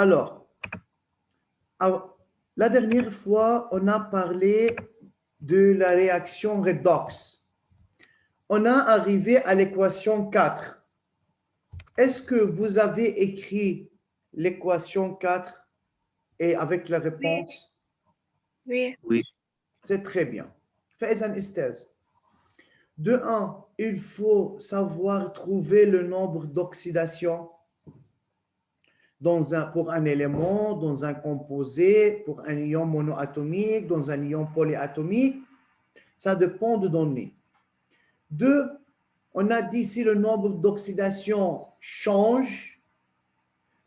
Alors, la dernière fois, on a parlé de la réaction redox. On a arrivé à l'équation 4. Est-ce que vous avez écrit l'équation 4 et avec la Oui, réponse? oui. Oui. C'est très bien. Fais un esthèse. De 1, il faut savoir trouver le nombre d'oxydations pour un élément, dans un composé, pour un ion monoatomique, dans un ion polyatomique. Ça dépend de données. 2, on a dit si le nombre d'oxydations change,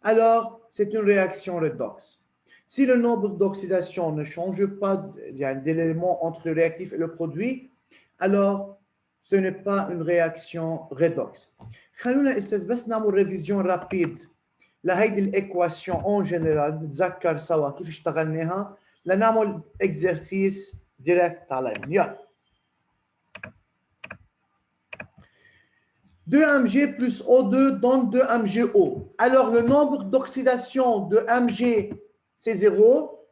alors c'est une réaction redox. Si le nombre d'oxydations ne change pas, il y a un élément entre le réactif et le produit, alors ce n'est pas une réaction redox. خلونا استاذ بس نعمل ريفيزيون رابيد لهيدي الايكواسيون اون جنرال نتذكر سوا كيف اشتغلناها لنعمل اكزرسيس ديريكت عليهم. يلا 2mg plus O2 donne 2mgO. Alors, le nombre d'oxydation de mg, c'est 0.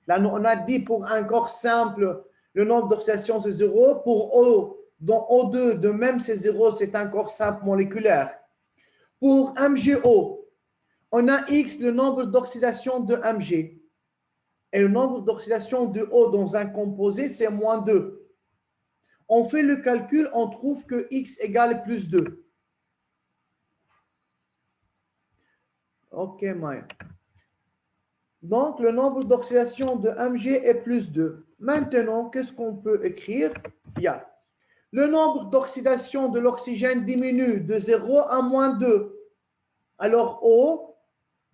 Là, on a dit pour un corps simple, le nombre d'oxydation, c'est 0. Pour O, dans O2, de même, c'est 0, c'est un corps simple moléculaire. Pour mgO, on a X, le nombre d'oxydation de mg. Et le nombre d'oxydation de O dans un composé, c'est moins 2. On fait le calcul, on trouve que X égale plus 2. OK, Maya. Donc, le nombre d'oxydation de mg est plus 2. Maintenant, qu'est-ce qu'on peut écrire? Il y a le nombre d'oxydation de l'oxygène diminue de 0 à moins 2. Alors, O,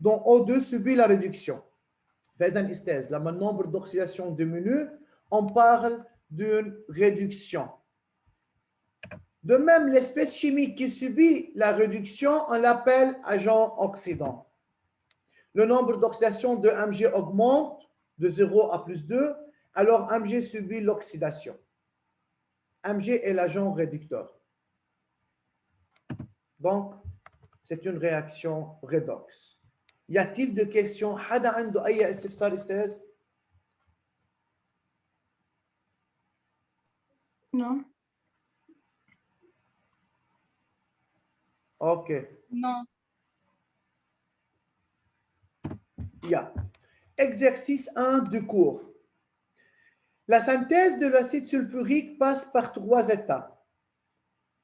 dont O2 subit la réduction. Fais un esthèse. Là, le nombre d'oxydation diminue, on parle d'une réduction. De même, l'espèce chimique qui subit la réduction, on l'appelle agent oxydant. Le nombre d'oxydation de mg augmente de 0 à plus 2, alors mg subit l'oxydation. mg est l'agent réducteur. Donc, c'est une réaction redox. Y a-t-il de questions? حدا عنده أي استفسار أستاذ؟ Non. OK. Non. Yeah. Exercice 1 du cours. La synthèse de l'acide sulfurique passe par 3 étapes.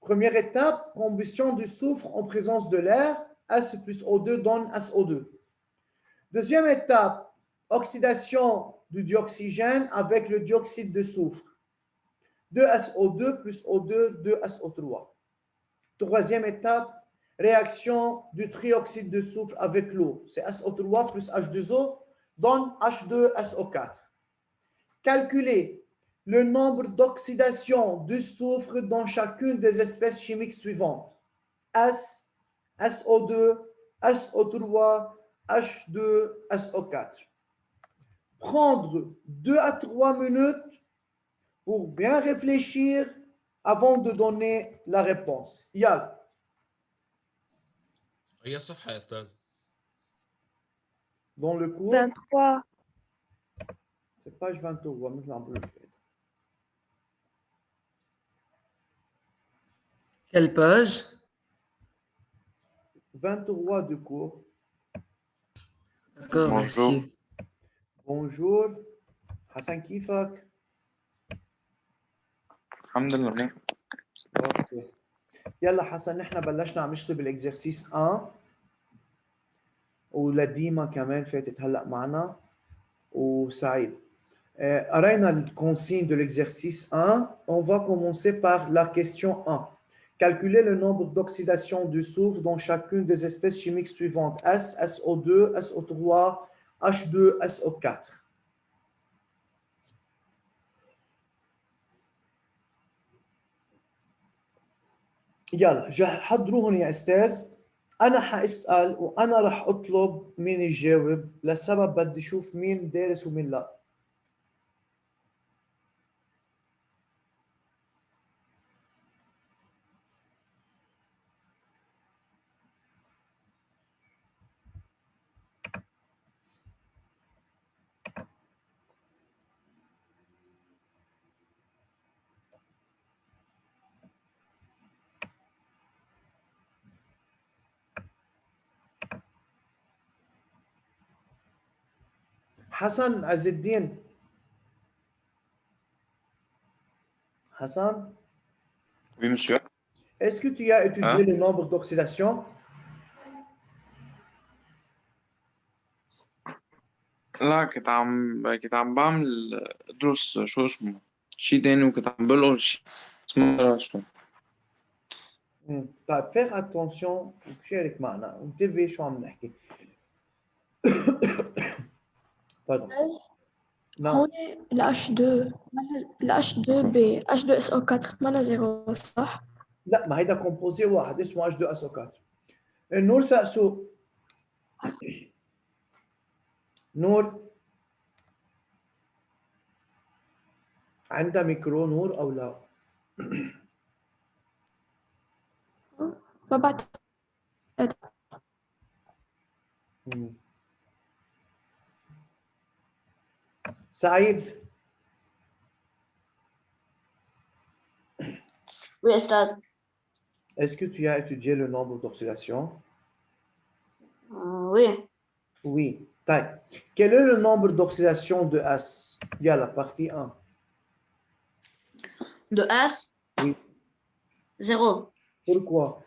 Première étape, combustion du soufre en présence de l'air, S plus O2 donne SO2. Deuxième étape, oxydation du dioxygène avec le dioxyde de soufre. 2SO2 plus O2, 2SO3. Troisième étape, réaction du trioxyde de soufre avec l'eau. C'est SO3 plus H2O donne H2SO4. Calculer le nombre d'oxydations du soufre dans chacune des espèces chimiques suivantes. S, SO2, SO3, H2, SO4. Prendre 2 à 3 minutes pour bien réfléchir avant de donner la réponse. Yal. هي الصفحة يا أستاذ. Dans le cours, 23. c'est page 23, مثل عم بقول لك. Quelle page? 23 du cours. D'accord, Bonjour. merci. Bonjour. حسن كيفك؟ الحمد لله منيح. اوكي. يلا حسن نحن بلشنا عم نشتغل بالاكزرسيس 1 ولديما كمان فاتت هلا معنا وسعيد. قرينا الكونسيgne de l'exercice 1. On va commencer par la question 1. Calculer le nombre d'oxydation du soufre dans chacune des espèces chimiques suivantes. S, SO2, SO3, H2, SO4. يلا حضروهم يا استاذ. انا حاسال وانا راح اطلب مين يجاوب لسبب بدي اشوف مين دارس ومين لا. Hassan Azzeddin. Hassan, Oui, monsieur. est-ce que tu as étudié Hein? le nombre d'oxydation? لا كنت عم بعمل دروس شو اسمه شي تاني وكنت عم بلقط شي اسمه راسه. طيب faire attention وشارك معنا وانتبه شو عم نحكي. طيب نعم هون ال H2 ال H2B H2SO4 مانا زيرو صح؟ لا، ما هيدا كومبوزي واحد اسمه H2SO4. النور سأسو نور عندها ميكرو نور او لا؟ ما بعتقد. مم. سعيد، Oui, Estad. est-ce que tu as étudié le nombre d'oxydation? Oui. Oui. طيب quel est le nombre d'oxydation de S? يلا partie 1. De S, Oui. 0. Pourquoi?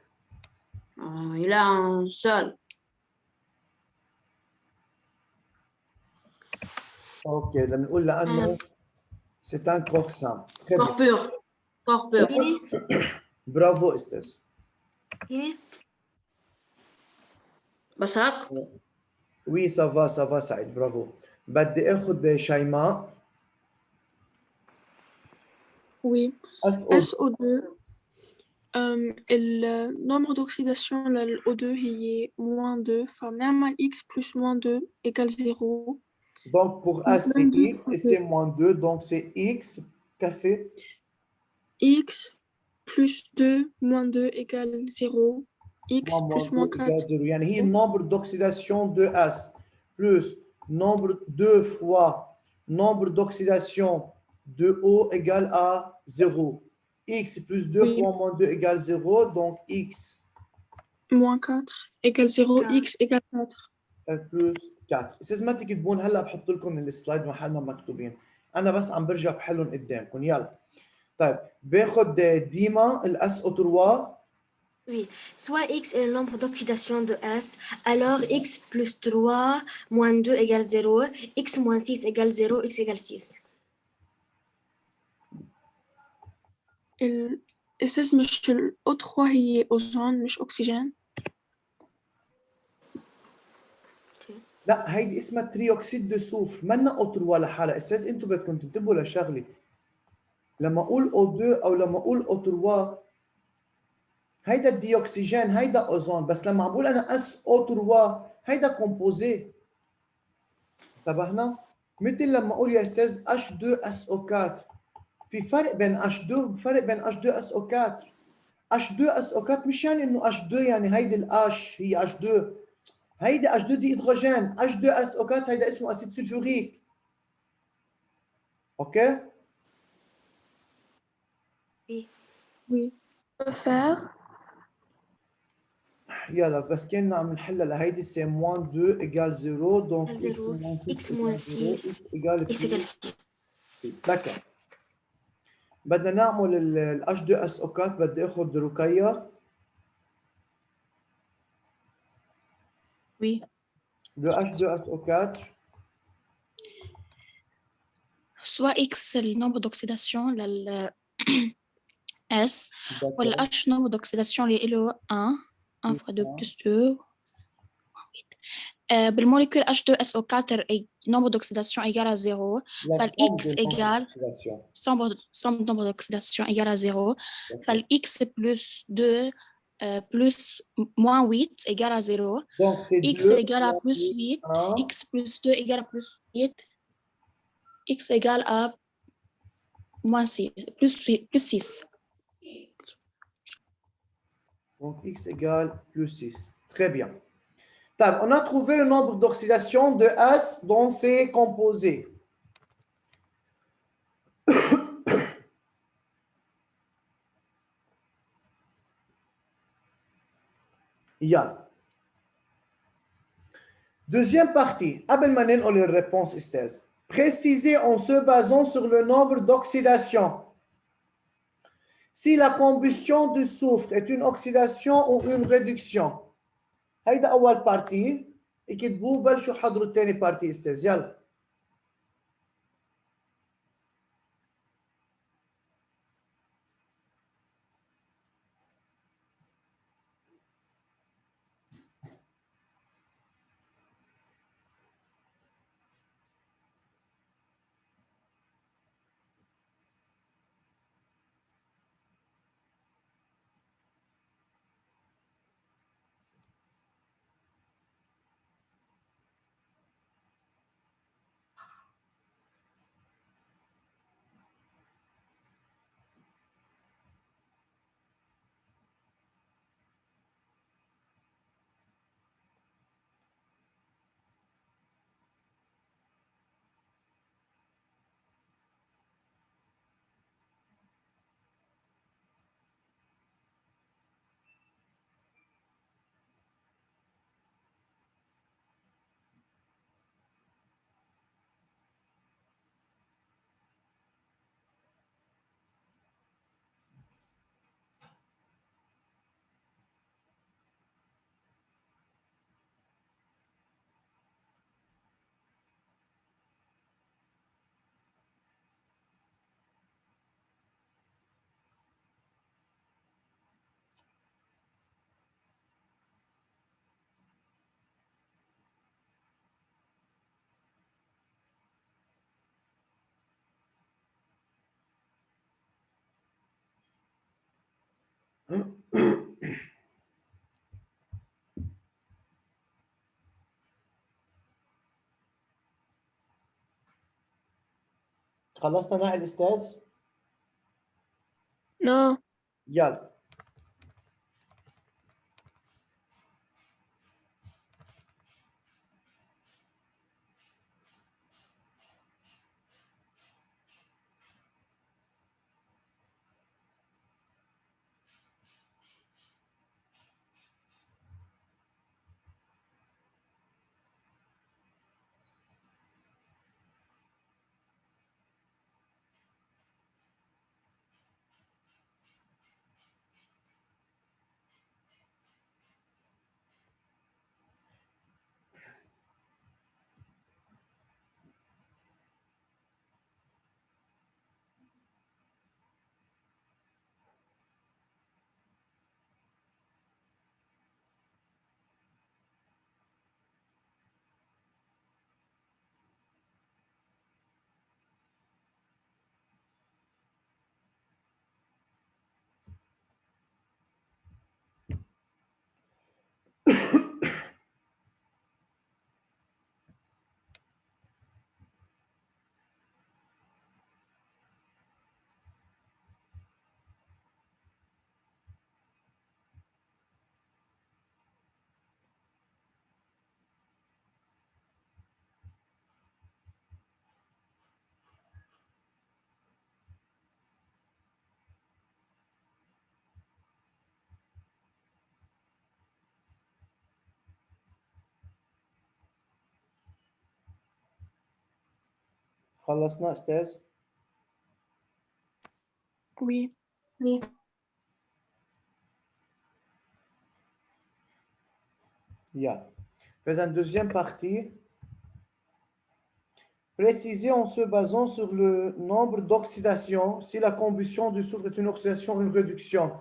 Il a un seul. Ok, بنقول لأنه c'est un corps simple. Très bien. Corps pur. Corps pur. Bravo Estes. بس هيك. Oui, ça va سعيد، برافو. بدي اخذ شيماء. Oui, SO. SO2, le nombre d'oxydation là, le O2 il est moins 2, فبنعمل X plus moins 2 égale 0. Donc pour S c'est X et c'est moins 2, donc c'est X café. X plus 2 moins 2 égale 0. X plus moins 4. égale 0. يعني هي nombre d'oxydation de S plus nombre 2 fois nombre d'oxydation de O égale à 0. X plus 2 Oui. fois moins 2 égale 0, donc X Moins 4 égale 0, X égale 4. plus 4. استاذ ما تكتبون هلا بحط لكم السلايد محل ما مكتوبين، انا بس عم برجع بحلهم قدامكم. يلا طيب باخذ ديما الاس او 3. Oui, soit x est le nombre d'oxydation de S, alors x plus 3 moins 2 égale 0, x moins 6 égale 0, x égale 6. الأساس مش ال O3 هي أوزون مش أكسجين. لا هيدي اسمها تريوكسيد دو سوف، منا او 3 لحالها. استاذ انتم بدكم تنتبهوا لشغله، لما اقول او 2 او لما اقول او 3 هيدا الديوكسيجين هيدا اوزون، بس لما بقول انا اس او 3 هيدا كومبوزي. انتبهنا؟ مثل لما اقول يا استاذ H2SO4، في فرق بين H2 وفرق بين H2SO4. H2SO4 مش يعني انه H2 يعني هيدي الاش هي H2، هيدي H2 دي هيدروجين. H2SO4 هيدا اسمه اسيد سلفوريك. اوكي؟ Oui. Faire يلا بس كنا عم نحلها لهيدي سي موان 2 ايجال 0، دونك Égale x 0, moins 6 x moins égale 0 6, x égale x égale plus 6. 6. دكا بدنا نعمل ال H2SO4. بدي اخذ رقية. Oui. Le H2SO4 Soit X le nombre d'oxydation le S ou le d'accord. H nombre d'oxydation les le 1 fois 2 plus 2. بالموليكول H2SO4 nombre d'oxydation égale à 0. La Fal somme X des nombres égale d'oxydation. somme nombre d'oxydation égale à 0. D'accord. Fal X plus 2 plus moins 8 égale à 0. Donc c'est X 2 égale à plus 8. 1. X plus 2 égale à plus 8. X égale à moins 6, plus 6. Donc x égale plus 6. Très bien. طيب, on a trouvé le nombre d'oxydation de S dont c'est composé. يلا Deuxième partie, قبل ما ننقل الريبونس استاذ. Préciser en se basant sur le nombre d'oxydation. Si la combustion du soufre est une oxydation ou une réduction. هيدا أول بارتي. اكتبوا بلشوا حضروا الثاني بارتي استاذ يلا. خلصنا نحل استاذ؟ Non. يلا. خلصنا استاذ؟ Oui. يلا. Faisons deuxième partie. Préciser en se basant sur le nombre d'oxydations si la combustion du soufre est une oxydation ou une réduction.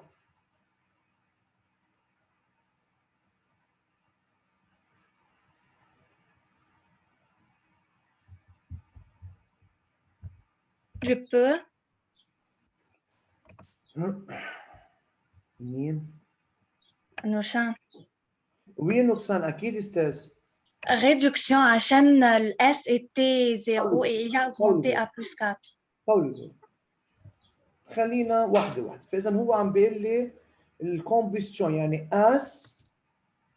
Je peux. مين؟ نورسان. وين نورسان؟ أكيد أستاذ. Réduction عشان ال S était 0 et il a augmenté à plus 4. قولي خلينا واحدة. فإذا هو عم بيقول لي الكومبوستيون يعني اس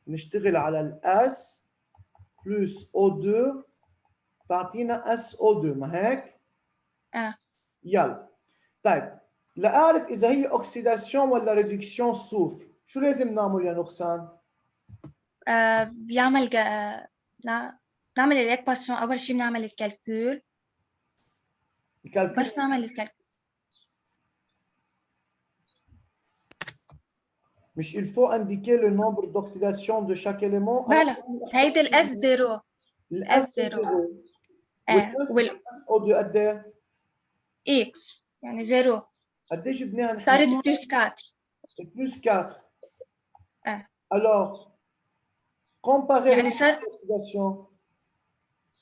نشتغل على الاس بلس O2 تعطينا SO2 ما هيك؟ يلا. طيب لأعرف إذا هي أكسيداسيون ولا ريدكسيون صوف شو لازم نعمل يا نقصان؟ بيعمل نعمل الإكواسيون أول شي بنعمل الكالكول الكالكول بس نعمل الكالكول مش il faut indiquer le nombre d'oxydation de chaque élément. بلا هيدي الإس زيرو الاس S زيرو. زيرو إيه والاس او 2 قد ايه؟ إكس يعني زيرو قد ايه جبناها نحن؟ صارت بلس 4 بلس 4. آه. Alors, comparez يعني صار l'oxydation.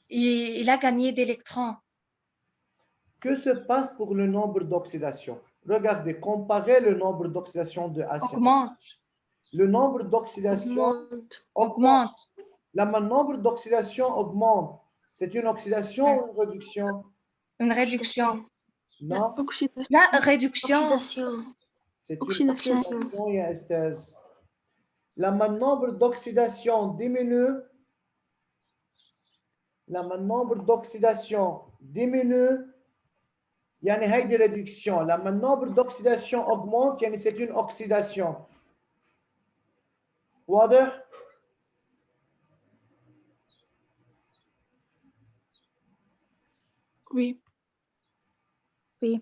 il a gagné d'électrons. Que se passe pour le nombre d'oxydation? Regardez, comparez le nombre d'oxydation de ACN. Augmente. Le nombre d'oxydation Augmente. Là, le nombre d'oxydation augmente. C'est une oxydation ou une réduction? Une réduction. Non, Oxydation. La réduction. Oxydation. c'est une Oxydation. oxydation et estèse. Là, le nombre d'oxydation diminue. لما النمبر d'oxydation diminue يعني هيدي réduction. لما النمبر d'oxydation augmente يعني c'est une oxydation. واضح؟ Oui. Oui.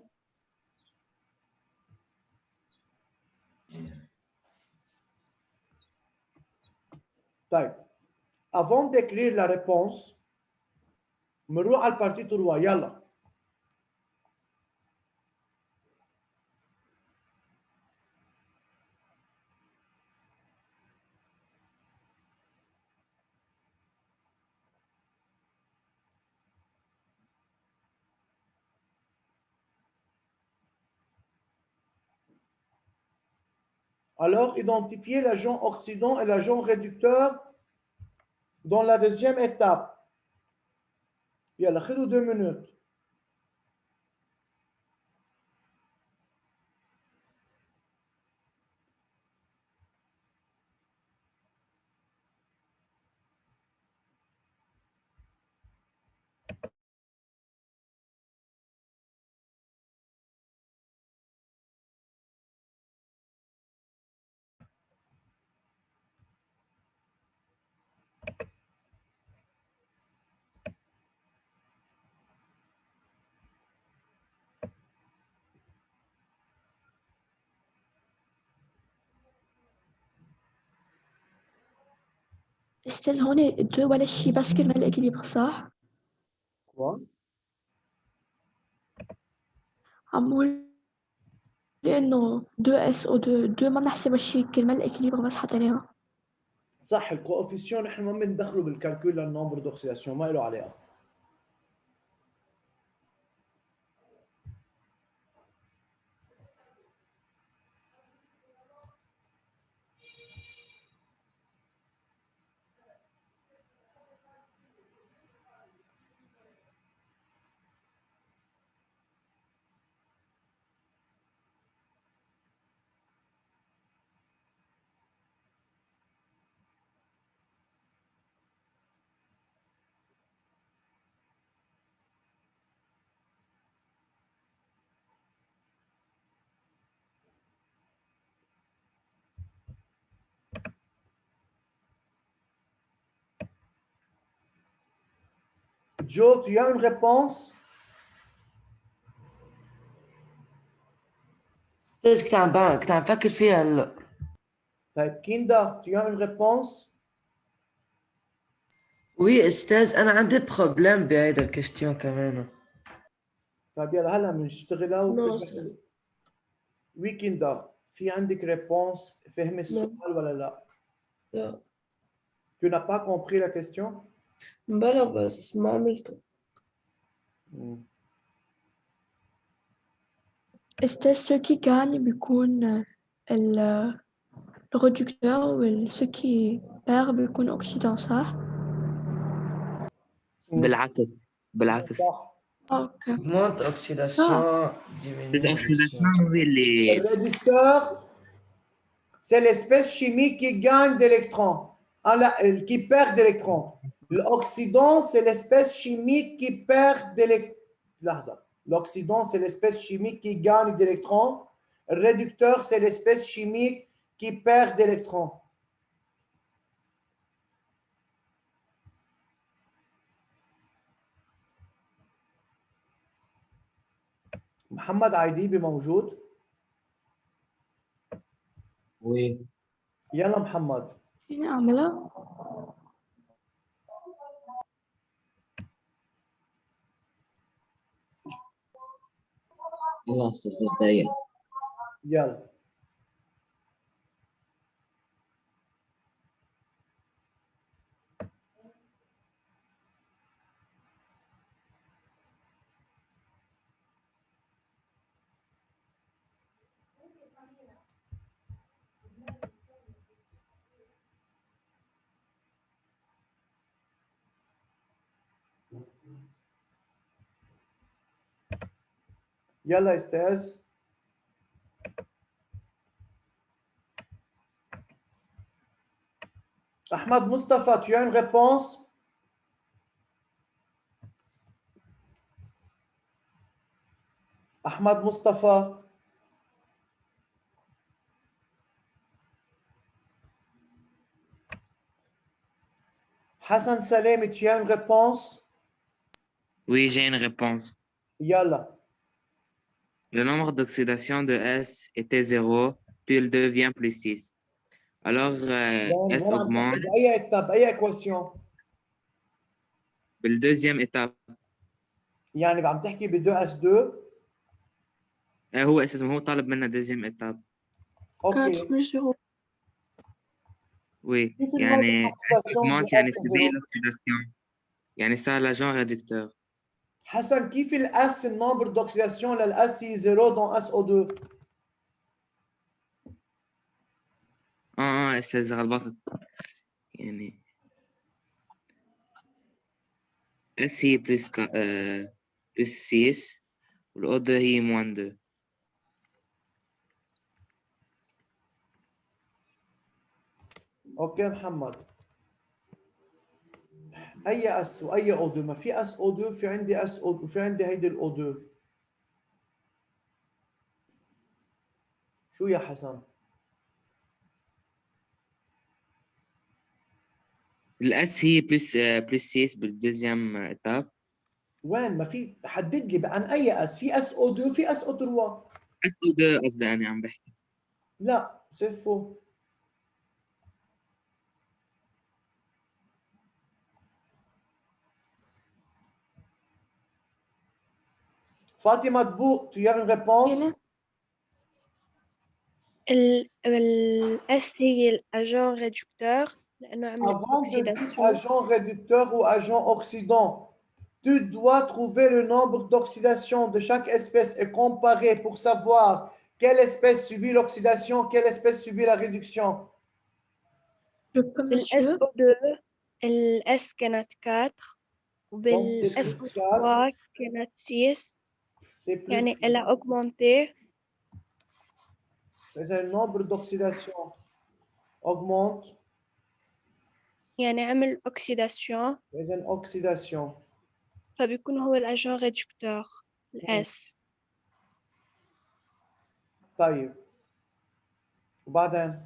طيب avant d'écrire la réponse بنروح على البارتي 3 يلا. Alors, identifiez l'agent oxydant et l'agent réducteur dans la deuxième étape. يلا خذوا 2 minutes. أستاذ هون 2 ولا شي بس كرمال الإكليبر صح؟ Quoi? عم بقول إنه 2 ما بنحسبها شي كرمال الإكليبر بس حطيناها. صح الكوفيسيون نحن ما بندخله بالكالكول للنمبر دوكسيداسيون ما له عليها. Joe, tu as une réponse? كنت عم فكر فيها هلا. طيب كيندا, tu as une réponse? وي استاذ انا عندي بروبليم بهيدا الكاستيون كمان. طيب يلا هلا بنشتغلها Non, وي كيندا, في عندك réponse فهم السؤال ولا لا؟ لا Tu n'as pas compris la question? بلا بس ما عملته. أستاذ ceux qui gagnent بيكون le réducteur و ceux qui perd بيكون oxydant صح؟ بالعكس بالعكس. صح. أوكي. Augmente oxydation, diminue الأكسداسيون réduction. هي اللي Le réducteur, c'est l'espèce chimique qui gagne d'électrons, qui perd d'électrons. L'oxydant, c'est l'espèce chimique qui perd d'électrons. L'oxydant, c'est l'espèce chimique qui gagne d'électrons. Le réducteur, c'est l'espèce chimique qui perd d'électrons. محمد عيديبي موجود؟ وي يلا محمد. فيني أعملها؟ يلا أستاذ بس دقيقة. يلا. يلا استاذ. Ahmad Mustafa, tu as une réponse? Ahmad Mustafa. Hassan Salem, tu as une réponse? Oui, j'ai une réponse. Yalla. Le nombre d'oxydation de S était 0, puis il devient plus 6. Alors, S augmente. بأي étape, بأي équation؟ بالدeuxième étape. يعني عم تحكي ب 2S2؟ هو اساسا هو طالب منا deuxième étape. 4 plus 0. Oui, كيف يعني S augmente يعني S subit l'oxydation. يعني صار l'agent réducteur. حسن كيف الاس النمبر دوكسيداسيون للاس هي 0 دون اس او 2؟ استاذ غلطت. يعني S هي plus 6 والأو 2 هي moins 2. اوكي محمد. اي اس واي او 2؟ ما في اس او 2، في عندي اس او، في عندي هيدي الاو 2. شو يا حسن؟ الأس هي plus 6 بالدوزيام إتاب. وين؟ ما في، حدد لي عن اي اس. في اس او 2، في اس او 3. اس او 2 قصدي أنا عم بحكي. لا صفو. فاطمة دبو، tu as une réponse؟ ال S هي الأجون ريدكتور لأنه عملت Avant de dire أكسيداسيون. agent réducteur ou agent oxydant, tu dois trouver le nombre d'oxydation de chaque espèce et comparer pour savoir quelle espèce subit l'oxydation, quelle espèce subit la réduction. بالSO2 ال S كانت 4 وبال Donc, c'est plus 4, SO3 كانت 6 c'est plus يعني elle a augmenté. le nombre d'oxydation augmente. يعني عمل أكسيداسيون إذن oxydation. فبيكون هو الأجون ريدكتور ال S. طيب وبعدين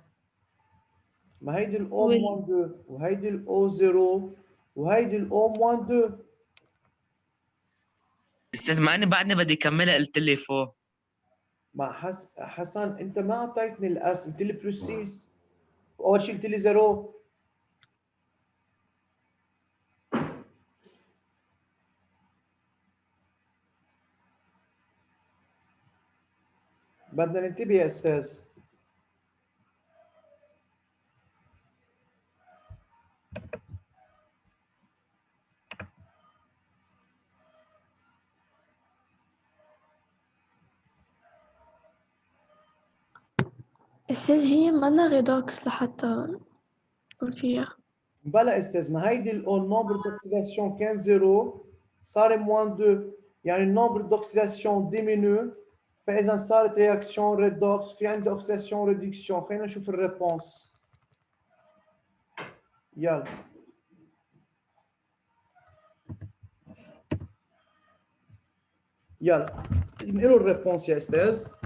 ما هيدي ال O-2 وهيدي ال O0 وهيدي ال O-2. استاذ ما انا بعدني بدي اكملها قلت لي فوق. ما حسن انت ما اعطيتني الاس، قلت لي بلس 6. اول شيء قلت لي 0. بدنا ننتبه يا استاذ. أستاذ هي مانا ريدوكس لحتى نقول فيها. بلا استاذ، ما هيدي النومبر دوكسيداسيون كان 0 صار موان 2، يعني النومبر دوكسيداسيون ديمينو، فاذا صارت رياكسيون ريدوكس، في عندي اوكسيداسيون ريدكسيون. خلينا نشوف الريبونس. يلا يلا نقول الريبونس يا استاذ.